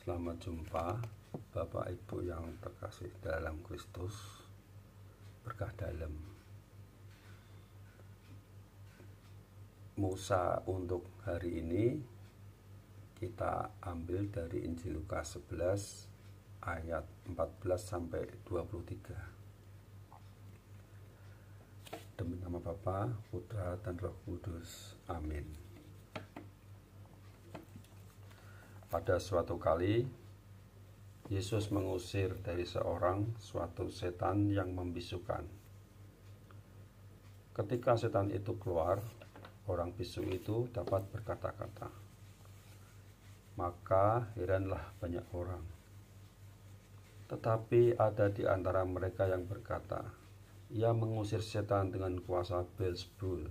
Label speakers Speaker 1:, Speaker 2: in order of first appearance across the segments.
Speaker 1: Selamat jumpa Bapak Ibu yang terkasih dalam Kristus. Berkah dalam. Musa untuk hari ini kita ambil dari Injil Lukas 11 ayat 14 sampai 23. Demi nama Bapa, Putra dan Roh Kudus. Amin. Pada suatu kali, Yesus mengusir dari seorang suatu setan yang membisukan. Ketika setan itu keluar, orang bisu itu dapat berkata-kata. Maka heranlah banyak orang. Tetapi ada di antara mereka yang berkata, ia mengusir setan dengan kuasa Beelzebul,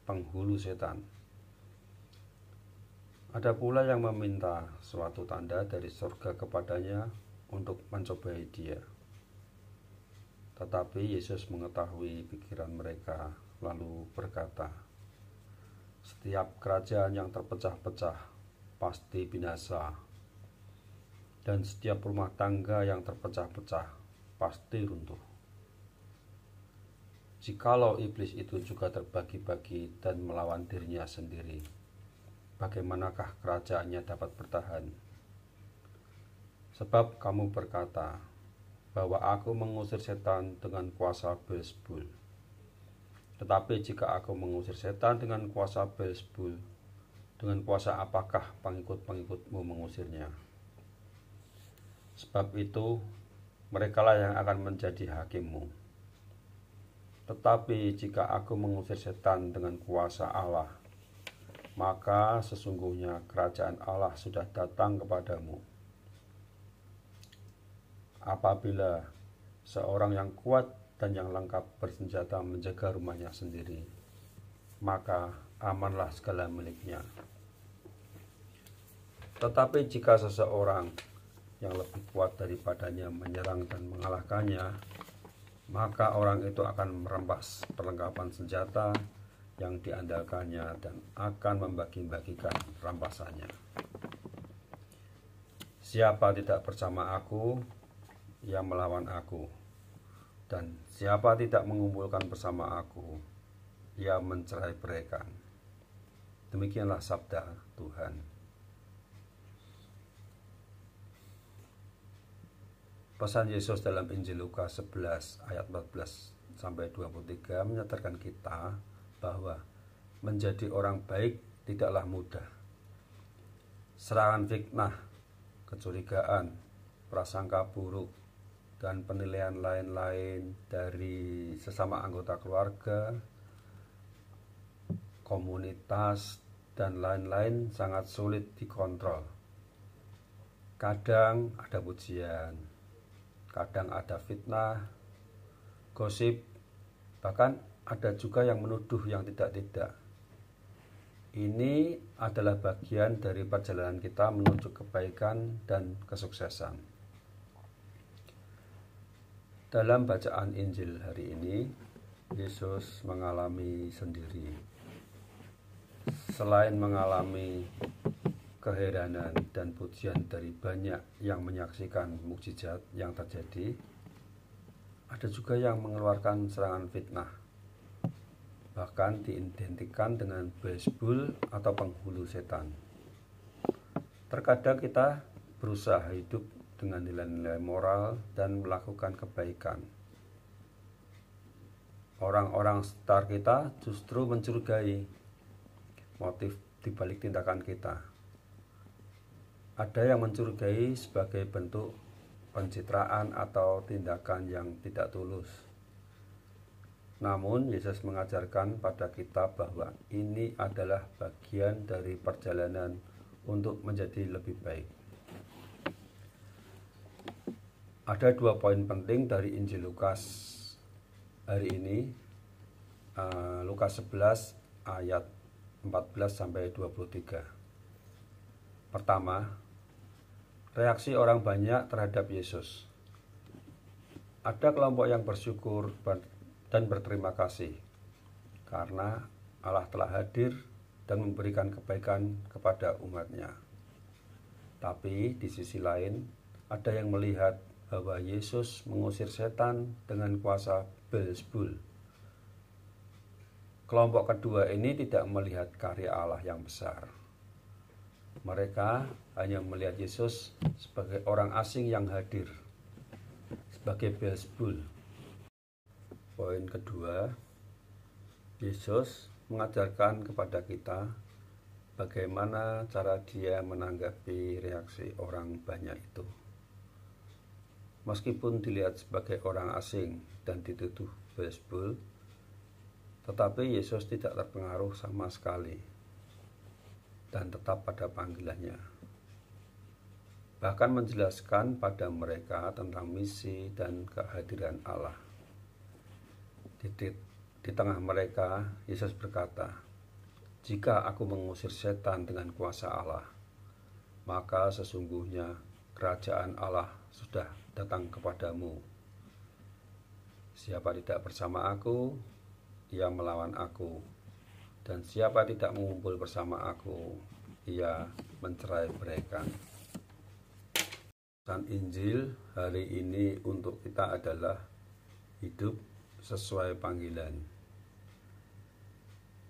Speaker 1: penghulu setan. Ada pula yang meminta suatu tanda dari surga kepadanya untuk mencobai dia. Tetapi Yesus mengetahui pikiran mereka, lalu berkata, setiap kerajaan yang terpecah-pecah pasti binasa, dan setiap rumah tangga yang terpecah-pecah pasti runtuh. Jikalau iblis itu juga terbagi-bagi dan melawan dirinya sendiri, bagaimanakah kerajaannya dapat bertahan? Sebab kamu berkata bahwa aku mengusir setan dengan kuasa Beelzebul. Tetapi jika aku mengusir setan dengan kuasa Beelzebul, dengan kuasa apakah pengikut-pengikutmu mengusirnya? Sebab itu, merekalah yang akan menjadi hakimmu. Tetapi jika aku mengusir setan dengan kuasa Allah, maka sesungguhnya kerajaan Allah sudah datang kepadamu. Apabila seorang yang kuat dan yang lengkap bersenjata menjaga rumahnya sendiri, maka amanlah segala miliknya. Tetapi jika seseorang yang lebih kuat daripadanya menyerang dan mengalahkannya, maka orang itu akan merampas perlengkapan senjata yang diandalkannya dan akan membagi-bagikan rampasannya. Siapa tidak bersama aku, ia melawan aku, dan siapa tidak mengumpulkan bersama aku, ia mencerai-beraikan. Demikianlah sabda Tuhan. Pesan Yesus dalam Injil Lukas 11 ayat 14 sampai 23 menyatakan kita bahwa menjadi orang baik tidaklah mudah. Serangan fitnah, kecurigaan, prasangka buruk, dan penilaian lain-lain dari sesama anggota keluarga, komunitas, dan lain-lain sangat sulit dikontrol. Kadang ada pujian, kadang ada fitnah, gosip, bahkan ada juga yang menuduh yang tidak-tidak. Ini adalah bagian dari perjalanan kita menuju kebaikan dan kesuksesan. Dalam bacaan Injil hari ini, Yesus mengalami sendiri. Selain mengalami keheranan dan pujian dari banyak yang menyaksikan mukjizat yang terjadi, ada juga yang mengeluarkan serangan fitnah, bahkan diidentikan dengan Beelzebul atau penghulu setan. Terkadang kita berusaha hidup dengan nilai-nilai moral dan melakukan kebaikan. Orang-orang sekitar kita justru mencurigai motif dibalik tindakan kita. Ada yang mencurigai sebagai bentuk pencitraan atau tindakan yang tidak tulus. Namun Yesus mengajarkan pada kita bahwa ini adalah bagian dari perjalanan untuk menjadi lebih baik. Ada 2 poin penting dari Injil Lukas hari ini, Lukas 11 ayat 14 sampai 23. Pertama, reaksi orang banyak terhadap Yesus. Ada kelompok yang bersyukur dan berterima kasih karena Allah telah hadir dan memberikan kebaikan kepada umatnya. Tapi di sisi lain, ada yang melihat bahwa Yesus mengusir setan dengan kuasa Beelzebul. Kelompok kedua ini tidak melihat karya Allah yang besar. Mereka hanya melihat Yesus sebagai orang asing yang hadir, sebagai Beelzebul. Poin kedua, Yesus mengajarkan kepada kita bagaimana cara dia menanggapi reaksi orang banyak itu. Meskipun dilihat sebagai orang asing dan dituduh Beelzebul, tetapi Yesus tidak terpengaruh sama sekali dan tetap pada panggilannya. Bahkan menjelaskan pada mereka tentang misi dan kehadiran Allah. Di tengah mereka, Yesus berkata, "Jika aku mengusir setan dengan kuasa Allah, maka sesungguhnya kerajaan Allah sudah datang kepadamu. Siapa tidak bersama aku, ia melawan aku. Dan siapa tidak mengumpul bersama aku, ia mencerai-beraikan." Pesan Injil hari ini untuk kita adalah hidup sesuai panggilan.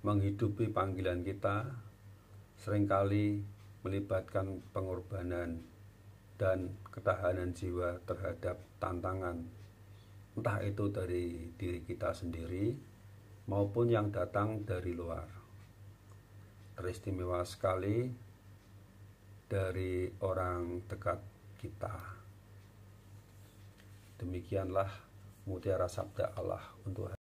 Speaker 1: Menghidupi panggilan kita seringkali melibatkan pengorbanan dan ketahanan jiwa terhadap tantangan, entah itu dari diri kita sendiri maupun yang datang dari luar. Teristimewa sekali dari orang dekat kita. Demikianlah mutiara sabda Allah untuk